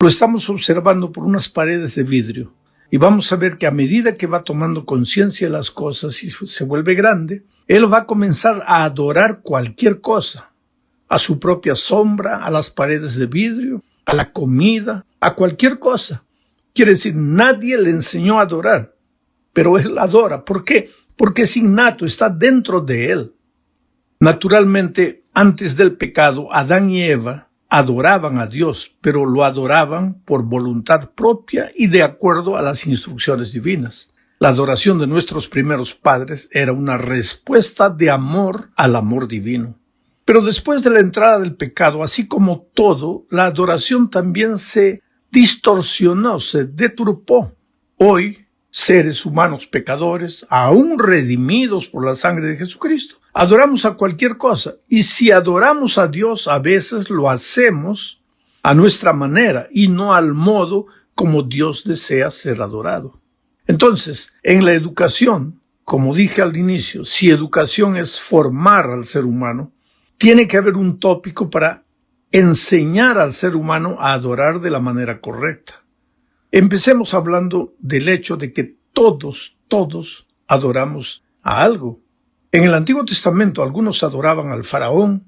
Lo estamos observando por unas paredes de vidrio y vamos a ver que a medida que va tomando conciencia de las cosas y se vuelve grande, él va a comenzar a adorar cualquier cosa, a su propia sombra, a las paredes de vidrio, a la comida, a cualquier cosa. Quiere decir, nadie le enseñó a adorar, pero él adora. ¿Por qué? Porque es innato, está dentro de él. Naturalmente, antes del pecado, Adán y Eva adoraban a Dios, pero lo adoraban por voluntad propia y de acuerdo a las instrucciones divinas. La adoración de nuestros primeros padres era una respuesta de amor al amor divino. Pero después de la entrada del pecado, así como todo, la adoración también se distorsionó, se deturpó. Hoy, seres humanos pecadores, aún redimidos por la sangre de Jesucristo, adoramos a cualquier cosa. Y si adoramos a Dios, a veces lo hacemos a nuestra manera y no al modo como Dios desea ser adorado. Entonces, en la educación, como dije al inicio, si educación es formar al ser humano, tiene que haber un tópico para enseñar al ser humano a adorar de la manera correcta. Empecemos hablando del hecho de que todos adoramos a algo. En el Antiguo Testamento algunos adoraban al faraón,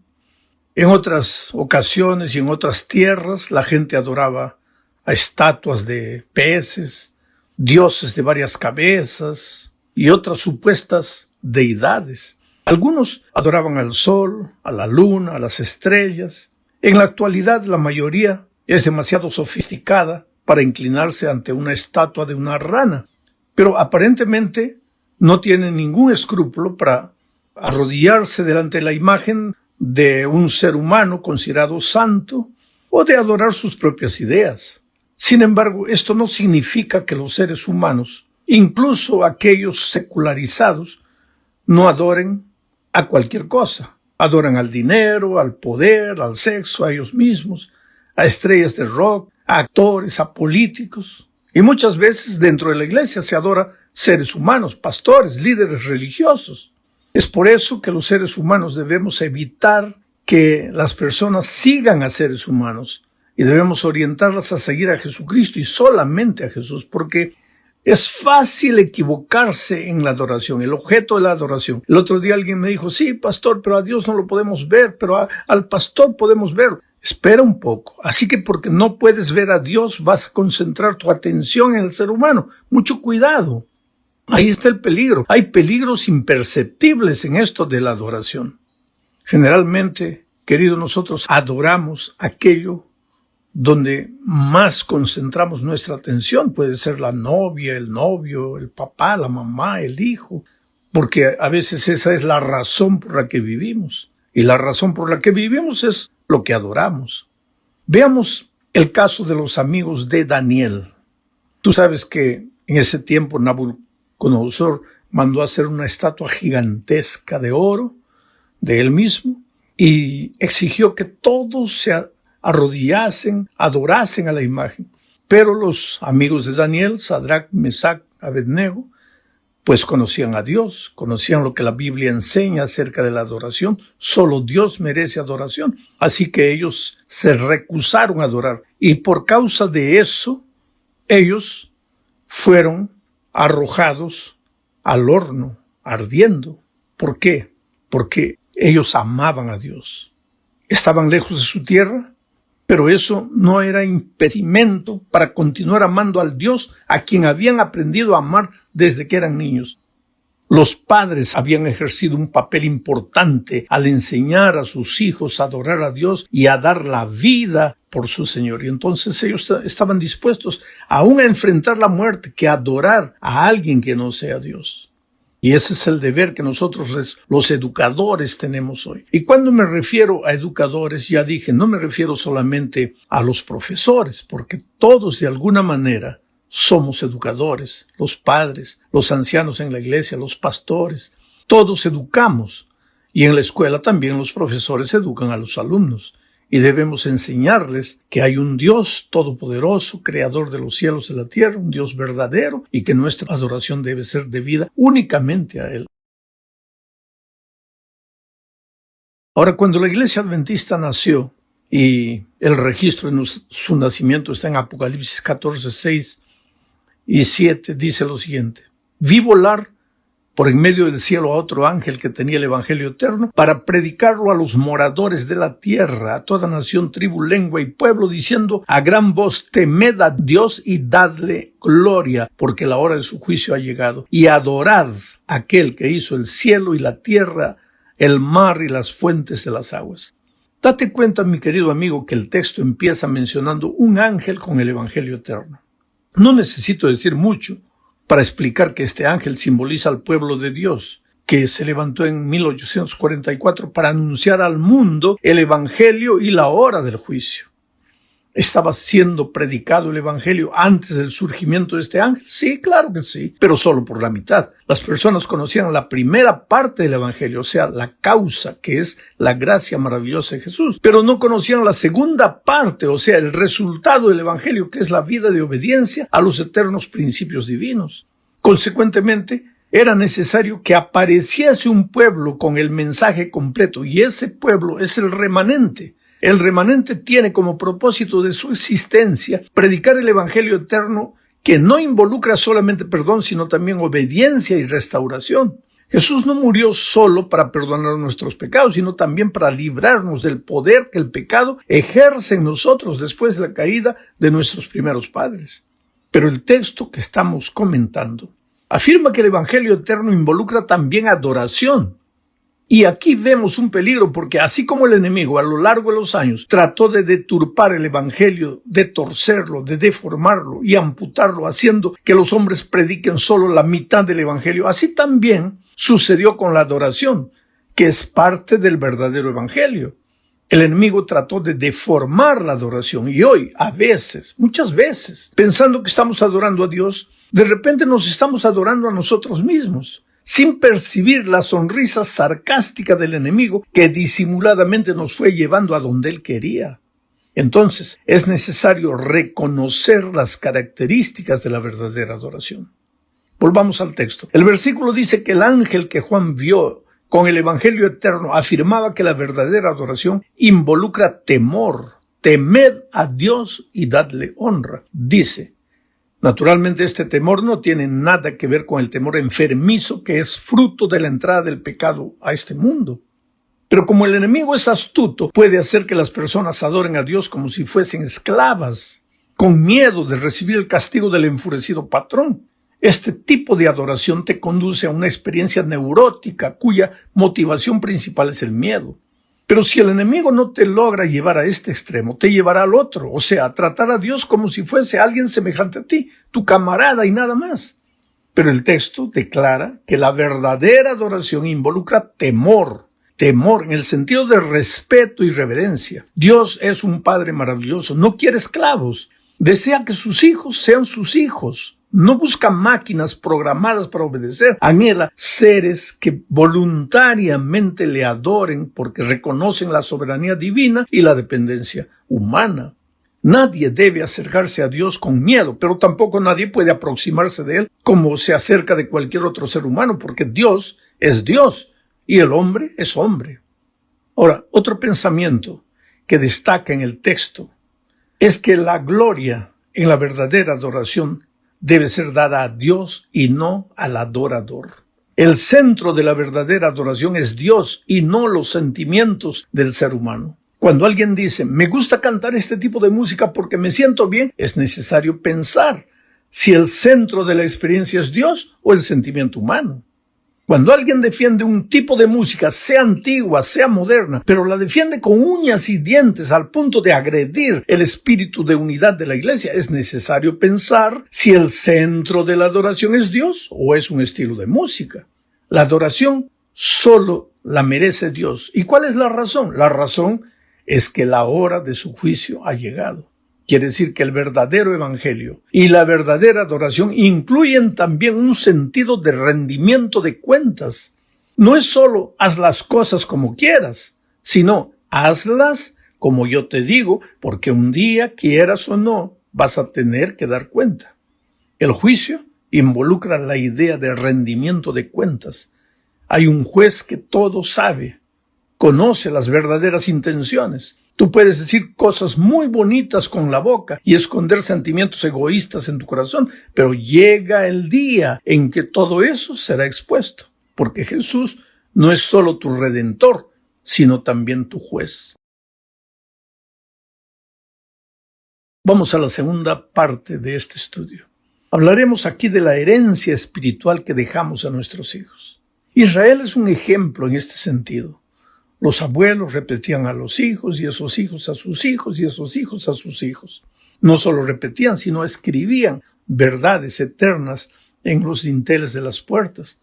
en otras ocasiones y en otras tierras la gente adoraba a estatuas de peces, dioses de varias cabezas y otras supuestas deidades. Algunos adoraban al sol, a la luna, a las estrellas. En la actualidad la mayoría es demasiado sofisticada para inclinarse ante una estatua de una rana, pero aparentemente no tienen ningún escrúpulo para arrodillarse delante de la imagen de un ser humano considerado santo o de adorar sus propias ideas. Sin embargo, esto no significa que los seres humanos, incluso aquellos secularizados, no adoren a cualquier cosa. Adoran al dinero, al poder, al sexo, a ellos mismos, a estrellas de rock, a actores, a políticos. Y muchas veces dentro de la iglesia se adora seres humanos, pastores, líderes religiosos. Es por eso que los seres humanos debemos evitar que las personas sigan a seres humanos y debemos orientarlas a seguir a Jesucristo y solamente a Jesús, porque es fácil equivocarse en la adoración, el objeto de la adoración. El otro día alguien me dijo, sí, pastor, pero a Dios no lo podemos ver, pero al pastor podemos verlo. Espera un poco. Así que porque no puedes ver a Dios, vas a concentrar tu atención en el ser humano. Mucho cuidado. Ahí está el peligro. Hay peligros imperceptibles en esto de la adoración. Generalmente, queridos, nosotros adoramos aquello donde más concentramos nuestra atención. Puede ser la novia, el novio, el papá, la mamá, el hijo, porque a veces esa es la razón por la que vivimos. Y la razón por la que vivimos es lo que adoramos. Veamos el caso de los amigos de Daniel. Tú sabes que en ese tiempo Nabucodonosor mandó hacer una estatua gigantesca de oro de él mismo y exigió que todos se arrodillasen, adorasen a la imagen. Pero los amigos de Daniel, Sadrach, Mesach, Abednego, pues conocían a Dios, conocían lo que la Biblia enseña acerca de la adoración. Solo Dios merece adoración. Así que ellos se rehusaron a adorar. Y por causa de eso, ellos fueron arrojados al horno, ardiendo. ¿Por qué? Porque ellos amaban a Dios. Estaban lejos de su tierra, pero eso no era impedimento para continuar amando al Dios a quien habían aprendido a amar desde que eran niños. Los padres habían ejercido un papel importante al enseñar a sus hijos a adorar a Dios y a dar la vida por su Señor. Y entonces ellos estaban dispuestos aún a enfrentar la muerte que a adorar a alguien que no sea Dios. Y ese es el deber que nosotros los educadores tenemos hoy. Y cuando me refiero a educadores, ya dije, no me refiero solamente a los profesores, porque todos de alguna manera somos educadores, los padres, los ancianos en la iglesia, los pastores, todos educamos. Y en la escuela también los profesores educan a los alumnos. Y debemos enseñarles que hay un Dios todopoderoso, creador de los cielos y la tierra, un Dios verdadero, y que nuestra adoración debe ser debida únicamente a Él. Ahora, cuando la Iglesia Adventista nació, y el registro de su nacimiento está en Apocalipsis 14, 6 y 7, dice lo siguiente: vi volar por en medio del cielo a otro ángel que tenía el evangelio eterno para predicarlo a los moradores de la tierra, a toda nación, tribu, lengua y pueblo, diciendo a gran voz: temed a Dios y dadle gloria, porque la hora de su juicio ha llegado, y adorad a aquel que hizo el cielo y la tierra, el mar y las fuentes de las aguas. Date cuenta, mi querido amigo, que el texto empieza mencionando un ángel con el evangelio eterno. No necesito decir mucho para explicar que este ángel simboliza al pueblo de Dios, que se levantó en 1844 para anunciar al mundo el evangelio y la hora del juicio. ¿Estaba siendo predicado el evangelio antes del surgimiento de este ángel? Sí, claro que sí, pero solo por la mitad. Las personas conocían la primera parte del evangelio, o sea, la causa, que es la gracia maravillosa de Jesús, pero no conocían la segunda parte, o sea, el resultado del evangelio, que es la vida de obediencia a los eternos principios divinos. Consecuentemente, era necesario que apareciese un pueblo con el mensaje completo, y ese pueblo es el remanente. El remanente tiene como propósito de su existencia predicar el evangelio eterno, que no involucra solamente perdón, sino también obediencia y restauración. Jesús no murió solo para perdonar nuestros pecados, sino también para librarnos del poder que el pecado ejerce en nosotros después de la caída de nuestros primeros padres. Pero el texto que estamos comentando afirma que el evangelio eterno involucra también adoración. Y aquí vemos un peligro, porque así como el enemigo a lo largo de los años trató de deturpar el evangelio, de torcerlo, de deformarlo y amputarlo, haciendo que los hombres prediquen solo la mitad del evangelio, así también sucedió con la adoración, que es parte del verdadero evangelio. El enemigo trató de deformar la adoración, y hoy, a veces, muchas veces, pensando que estamos adorando a Dios, de repente nos estamos adorando a nosotros mismos, sin percibir la sonrisa sarcástica del enemigo que disimuladamente nos fue llevando a donde él quería. Entonces, es necesario reconocer las características de la verdadera adoración. Volvamos al texto. El versículo dice que el ángel que Juan vio con el evangelio eterno afirmaba que la verdadera adoración involucra temor. Temed a Dios y dadle honra, dice. Naturalmente, este temor no tiene nada que ver con el temor enfermizo que es fruto de la entrada del pecado a este mundo. Pero como el enemigo es astuto, puede hacer que las personas adoren a Dios como si fuesen esclavas, con miedo de recibir el castigo del enfurecido patrón. Este tipo de adoración te conduce a una experiencia neurótica cuya motivación principal es el miedo. Pero si el enemigo no te logra llevar a este extremo, te llevará al otro, o sea, a tratar a Dios como si fuese alguien semejante a ti, tu camarada y nada más. Pero el texto declara que la verdadera adoración involucra temor en el sentido de respeto y reverencia. Dios es un Padre maravilloso, no quiere esclavos, desea que sus hijos sean sus hijos. No busca máquinas programadas para obedecer, anhela seres que voluntariamente le adoren porque reconocen la soberanía divina y la dependencia humana. Nadie debe acercarse a Dios con miedo, pero tampoco nadie puede aproximarse de Él como se acerca de cualquier otro ser humano, porque Dios es Dios y el hombre es hombre. Ahora, otro pensamiento que destaca en el texto es que la gloria en la verdadera adoración debe ser dada a Dios y no al adorador. El centro de la verdadera adoración es Dios y no los sentimientos del ser humano. Cuando alguien dice, me gusta cantar este tipo de música porque me siento bien, es necesario pensar si el centro de la experiencia es Dios o el sentimiento humano. Cuando alguien defiende un tipo de música, sea antigua, sea moderna, pero la defiende con uñas y dientes al punto de agredir el espíritu de unidad de la iglesia, es necesario pensar si el centro de la adoración es Dios o es un estilo de música. La adoración solo la merece Dios. ¿Y cuál es la razón? La razón es que la hora de su juicio ha llegado. Quiere decir que el verdadero evangelio y la verdadera adoración incluyen también un sentido de rendimiento de cuentas. No es solo haz las cosas como quieras, sino hazlas como yo te digo, porque un día, quieras o no, vas a tener que dar cuenta. El juicio involucra la idea de rendimiento de cuentas. Hay un juez que todo sabe, conoce las verdaderas intenciones. Tú puedes decir cosas muy bonitas con la boca y esconder sentimientos egoístas en tu corazón, pero llega el día en que todo eso será expuesto, porque Jesús no es solo tu redentor, sino también tu juez. Vamos a la segunda parte de este estudio. Hablaremos aquí de la herencia espiritual que dejamos a nuestros hijos. Israel es un ejemplo en este sentido. Los abuelos repetían a los hijos y esos hijos a sus hijos y esos hijos a sus hijos. No solo repetían, sino escribían verdades eternas en los dinteles de las puertas.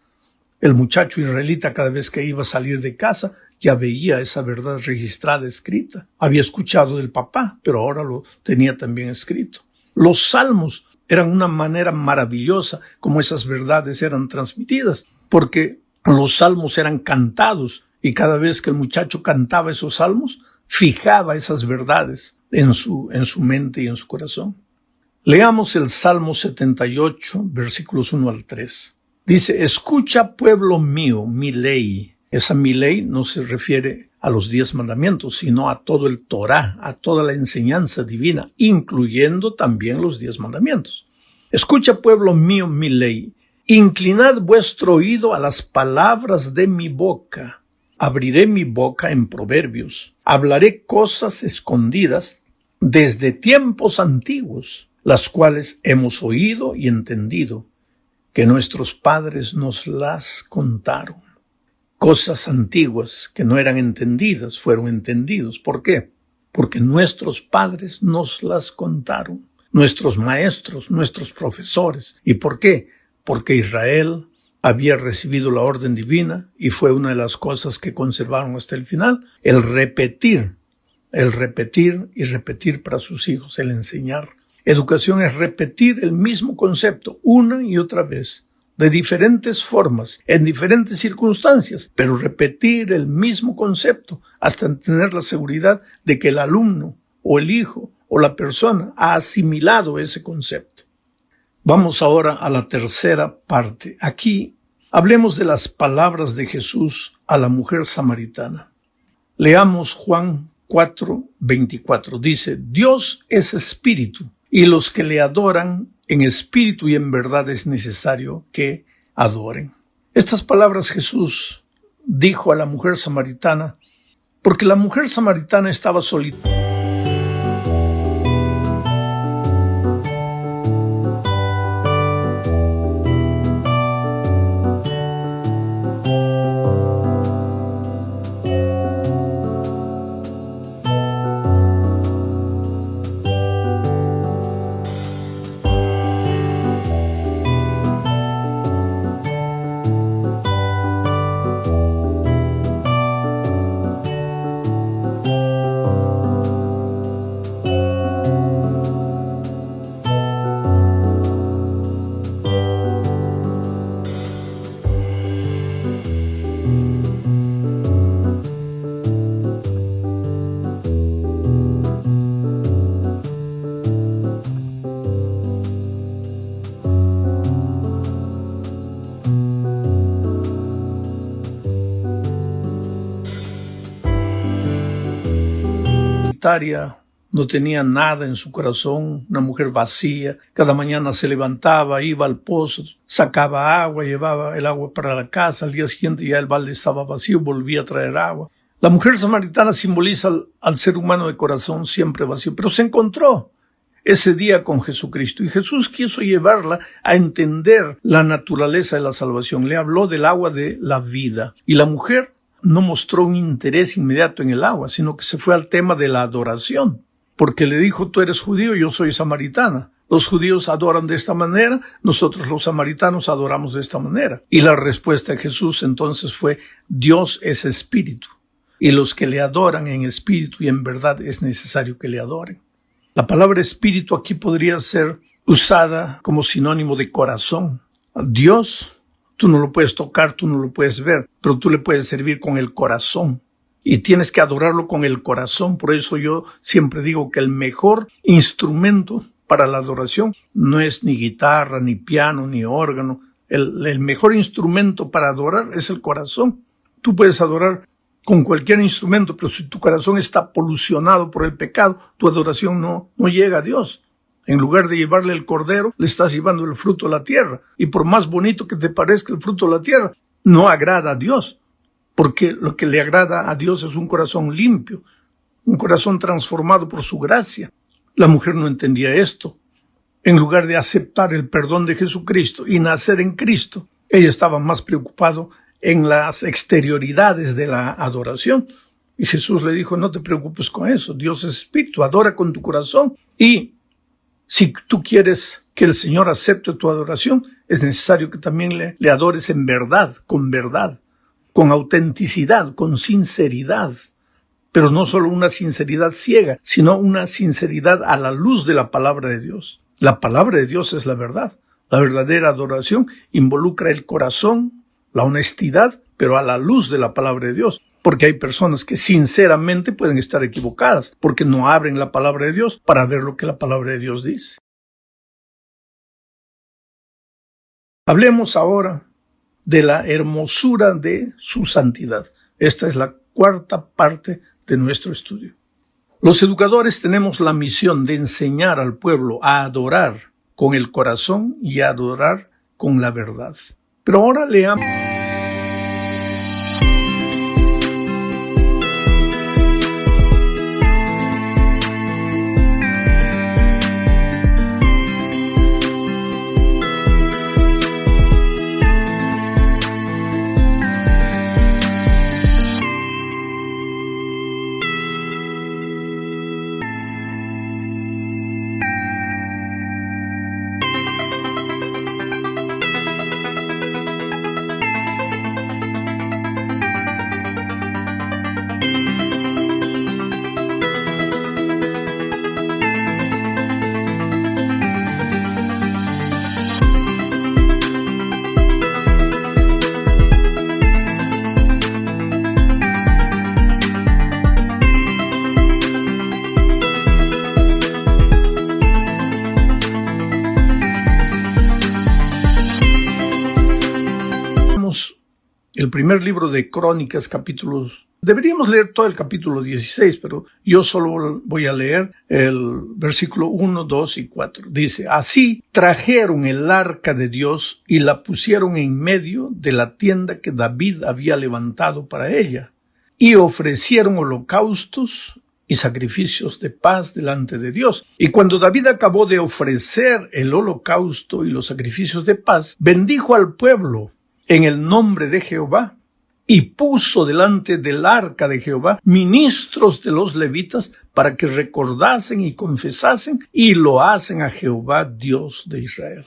El muchacho israelita cada vez que iba a salir de casa ya veía esa verdad registrada, escrita. Había escuchado del papá, pero ahora lo tenía también escrito. Los salmos eran una manera maravillosa como esas verdades eran transmitidas, porque los salmos eran cantados y cada vez que el muchacho cantaba esos salmos, fijaba esas verdades en su mente y en su corazón. Leamos el Salmo 78, versículos 1 al 3. Dice, escucha pueblo mío, mi ley. Esa mi ley no se refiere a los 10 mandamientos, sino a todo el Torá, a toda la enseñanza divina, incluyendo también los 10 mandamientos. Escucha pueblo mío, mi ley. Inclinad vuestro oído a las palabras de mi boca. Abriré mi boca en proverbios. Hablaré cosas escondidas desde tiempos antiguos, las cuales hemos oído y entendido, que nuestros padres nos las contaron. Cosas antiguas que no eran entendidas fueron entendidos. ¿Por qué? Porque nuestros padres nos las contaron. Nuestros maestros, nuestros profesores. ¿Y por qué? Porque Israel había recibido la orden divina y fue una de las cosas que conservaron hasta el final, el repetir y repetir para sus hijos, el enseñar. Educación es repetir el mismo concepto una y otra vez, de diferentes formas, en diferentes circunstancias, pero repetir el mismo concepto hasta tener la seguridad de que el alumno o el hijo o la persona ha asimilado ese concepto. Vamos ahora a la tercera parte. Aquí hablemos de las palabras de Jesús a la mujer samaritana. Leamos Juan 4:24. Dice, Dios es espíritu, y los que le adoran en espíritu y en verdad es necesario que adoren. Estas palabras Jesús dijo a la mujer samaritana, porque la mujer samaritana estaba solita. No tenía nada en su corazón, una mujer vacía. Cada mañana se levantaba, iba al pozo, sacaba agua, llevaba el agua para la casa. Al día siguiente ya el balde estaba vacío, volvía a traer agua. La mujer samaritana simboliza al ser humano de corazón siempre vacío, pero se encontró ese día con Jesucristo y Jesús quiso llevarla a entender la naturaleza de la salvación. Le habló del agua de la vida y la mujer no mostró un interés inmediato en el agua, sino que se fue al tema de la adoración, porque le dijo, tú eres judío, yo soy samaritana. Los judíos adoran de esta manera, nosotros los samaritanos adoramos de esta manera. Y la respuesta de Jesús entonces fue, Dios es espíritu, y los que le adoran en espíritu y en verdad es necesario que le adoren. La palabra espíritu aquí podría ser usada como sinónimo de corazón. Dios, tú no lo puedes tocar, tú no lo puedes ver, pero tú le puedes servir con el corazón. Y tienes que adorarlo con el corazón. Por eso yo siempre digo que el mejor instrumento para la adoración no es ni guitarra, ni piano, ni órgano. El mejor instrumento para adorar es el corazón. Tú puedes adorar con cualquier instrumento, pero si tu corazón está polucionado por el pecado, tu adoración no llega a Dios. En lugar de llevarle el cordero, le estás llevando el fruto de la tierra. Y por más bonito que te parezca el fruto de la tierra, no agrada a Dios. Porque lo que le agrada a Dios es un corazón limpio, un corazón transformado por su gracia. La mujer no entendía esto. En lugar de aceptar el perdón de Jesucristo y nacer en Cristo, ella estaba más preocupada en las exterioridades de la adoración. Y Jesús le dijo, no te preocupes con eso, Dios es espíritu, adora con tu corazón. Y si tú quieres que el Señor acepte tu adoración, es necesario que también le adores en verdad, con autenticidad, con sinceridad. Pero no solo una sinceridad ciega, sino una sinceridad a la luz de la palabra de Dios. La palabra de Dios es la verdad. La verdadera adoración involucra el corazón, la honestidad, pero a la luz de la palabra de Dios. Porque hay personas que sinceramente pueden estar equivocadas, porque no abren la palabra de Dios para ver lo que la palabra de Dios dice. Hablemos ahora de la hermosura de su santidad. Esta es la cuarta parte de nuestro estudio. Los educadores tenemos la misión de enseñar al pueblo a adorar con el corazón y a adorar con la verdad. Pero ahora leamos. El primer libro de Crónicas, capítulos. Deberíamos leer todo el capítulo 16, pero yo solo voy a leer el versículo 1, 2 y 4. Dice, así trajeron el arca de Dios y la pusieron en medio de la tienda que David había levantado para ella, y ofrecieron holocaustos y sacrificios de paz delante de Dios. Y cuando David acabó de ofrecer el holocausto y los sacrificios de paz, bendijo al pueblo en el nombre de Jehová, y puso delante del arca de Jehová ministros de los levitas para que recordasen y confesasen y lo hacen a Jehová, Dios de Israel.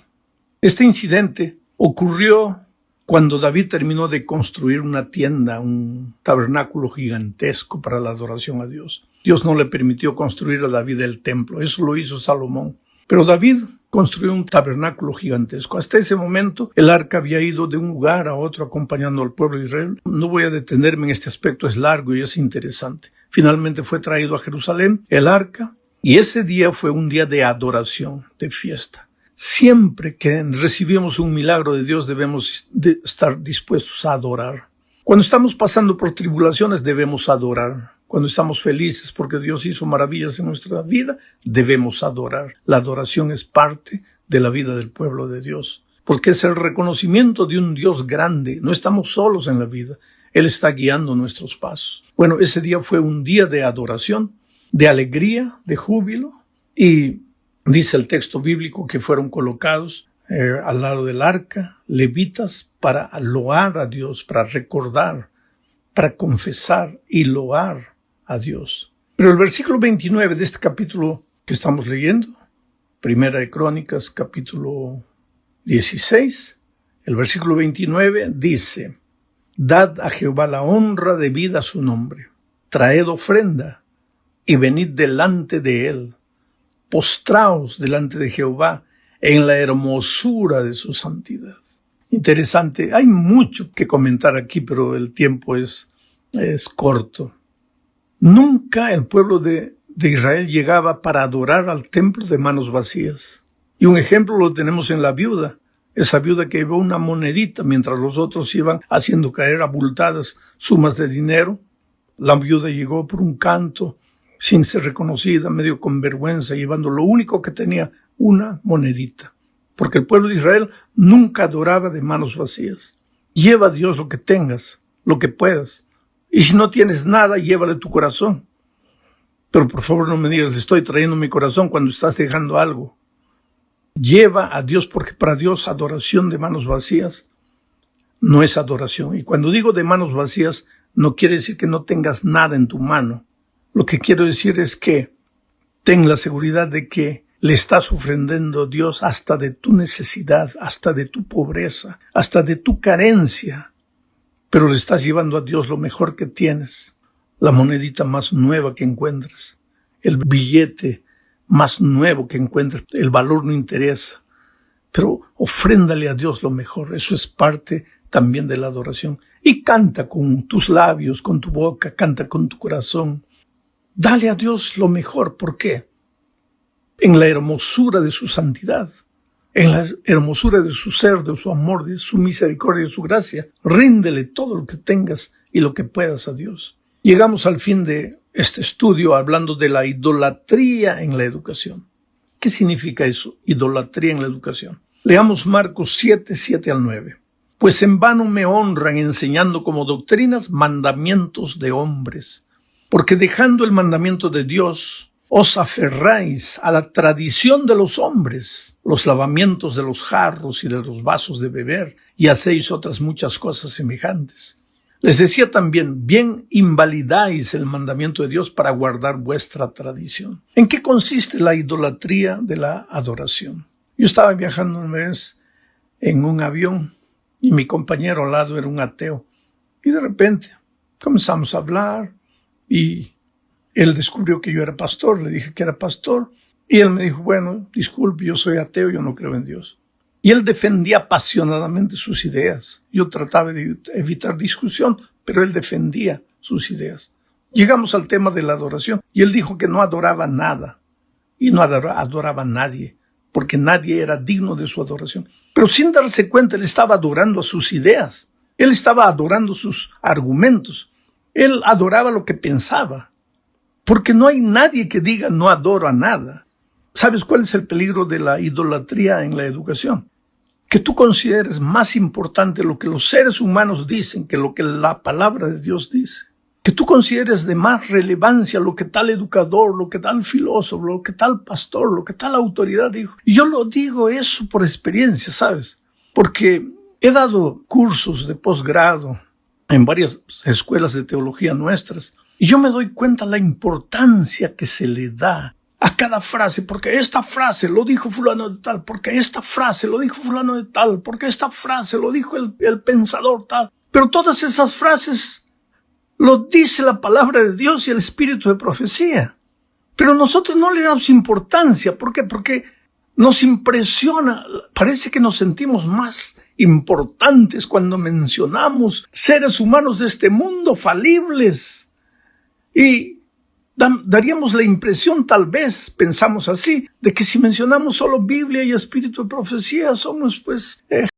Este incidente ocurrió cuando David terminó de construir una tienda, un tabernáculo gigantesco para la adoración a Dios. Dios no le permitió construir a David el templo, eso lo hizo Salomón. Pero David construyó un tabernáculo gigantesco. Hasta ese momento, el arca había ido de un lugar a otro acompañando al pueblo de Israel. No voy a detenerme en este aspecto, es largo y es interesante. Finalmente fue traído a Jerusalén el arca, y ese día fue un día de adoración, de fiesta. Siempre que recibimos un milagro de Dios debemos estar dispuestos a adorar. Cuando estamos pasando por tribulaciones debemos adorar. Cuando estamos felices porque Dios hizo maravillas en nuestra vida, debemos adorar. La adoración es parte de la vida del pueblo de Dios, porque es el reconocimiento de un Dios grande. No estamos solos en la vida. Él está guiando nuestros pasos. Bueno, ese día fue un día de adoración, de alegría, de júbilo, y dice el texto bíblico que fueron colocados al lado del arca levitas para loar a Dios, para recordar, para confesar y loar a Dios. Pero el versículo 29 de este capítulo que estamos leyendo, Primera de Crónicas, capítulo 16, el versículo 29 dice, dad a Jehová la honra debida a su nombre, traed ofrenda y venid delante de él, postraos delante de Jehová en la hermosura de su santidad. Interesante, hay mucho que comentar aquí, pero el tiempo es corto. Nunca el pueblo de Israel llegaba para adorar al templo de manos vacías. Y un ejemplo lo tenemos en la viuda. Esa viuda que llevó una monedita mientras los otros iban haciendo caer abultadas sumas de dinero. La viuda llegó por un canto, sin ser reconocida, medio con vergüenza, llevando lo único que tenía, una monedita. Porque el pueblo de Israel nunca adoraba de manos vacías. Lleva a Dios lo que tengas, lo que puedas. Y si no tienes nada, llévale tu corazón. Pero por favor no me digas, le estoy trayendo mi corazón cuando estás dejando algo. Lleva a Dios, porque para Dios adoración de manos vacías no es adoración. Y cuando digo de manos vacías, no quiere decir que no tengas nada en tu mano. Lo que quiero decir es que ten la seguridad de que le estás ofrendando a Dios hasta de tu necesidad, hasta de tu pobreza, hasta de tu carencia. Pero le estás llevando a Dios lo mejor que tienes, la monedita más nueva que encuentres, el billete más nuevo que encuentres. El valor no interesa, pero ofréndale a Dios lo mejor. Eso es parte también de la adoración. Y canta con tus labios, con tu boca, canta con tu corazón. Dale a Dios lo mejor. ¿Por qué? En la hermosura de su santidad, en la hermosura de su ser, de su amor, de su misericordia, de su gracia, ríndele todo lo que tengas y lo que puedas a Dios. Llegamos al fin de este estudio hablando de la idolatría en la educación. ¿Qué significa eso? Idolatría en la educación. Leamos Marcos 7, 7 al 9. Pues en vano me honran enseñando como doctrinas mandamientos de hombres, porque dejando el mandamiento de Dios, os aferráis a la tradición de los hombres, los lavamientos de los jarros y de los vasos de beber, y hacéis otras muchas cosas semejantes. Les decía también, bien invalidáis el mandamiento de Dios para guardar vuestra tradición. ¿En qué consiste la idolatría de la adoración? Yo estaba viajando una vez en un avión y mi compañero al lado era un ateo. Y de repente comenzamos a hablar y él descubrió que yo era pastor. Le dije que era pastor y él me dijo, bueno, disculpe, yo soy ateo, yo no creo en Dios. Y él defendía apasionadamente sus ideas. Yo trataba de evitar discusión, pero él defendía sus ideas. Llegamos al tema de la adoración y él dijo que no adoraba nada y no adoraba a nadie, porque nadie era digno de su adoración. Pero sin darse cuenta, él estaba adorando a sus ideas. Él estaba adorando sus argumentos. Él adoraba lo que pensaba, porque no hay nadie que diga no adoro a nada. ¿Sabes cuál es el peligro de la idolatría en la educación? Que tú consideres más importante lo que los seres humanos dicen que lo que la palabra de Dios dice. Que tú consideres de más relevancia lo que tal educador, lo que tal filósofo, lo que tal pastor, lo que tal autoridad dijo. Y yo lo digo eso por experiencia, ¿sabes? Porque he dado cursos de posgrado en varias escuelas de teología nuestras y yo me doy cuenta la importancia que se le da a cada frase, porque esta frase lo dijo fulano de tal, porque esta frase lo dijo fulano de tal, porque esta frase lo dijo el pensador tal. Pero todas esas frases lo dice la palabra de Dios y el espíritu de profecía. Pero nosotros no le damos importancia. ¿Por qué? Porque nos impresiona. Parece que nos sentimos más importantes cuando mencionamos seres humanos de este mundo falibles. Y daríamos la impresión, tal vez, pensamos así, de que si mencionamos solo Biblia y espíritu de profecía, somos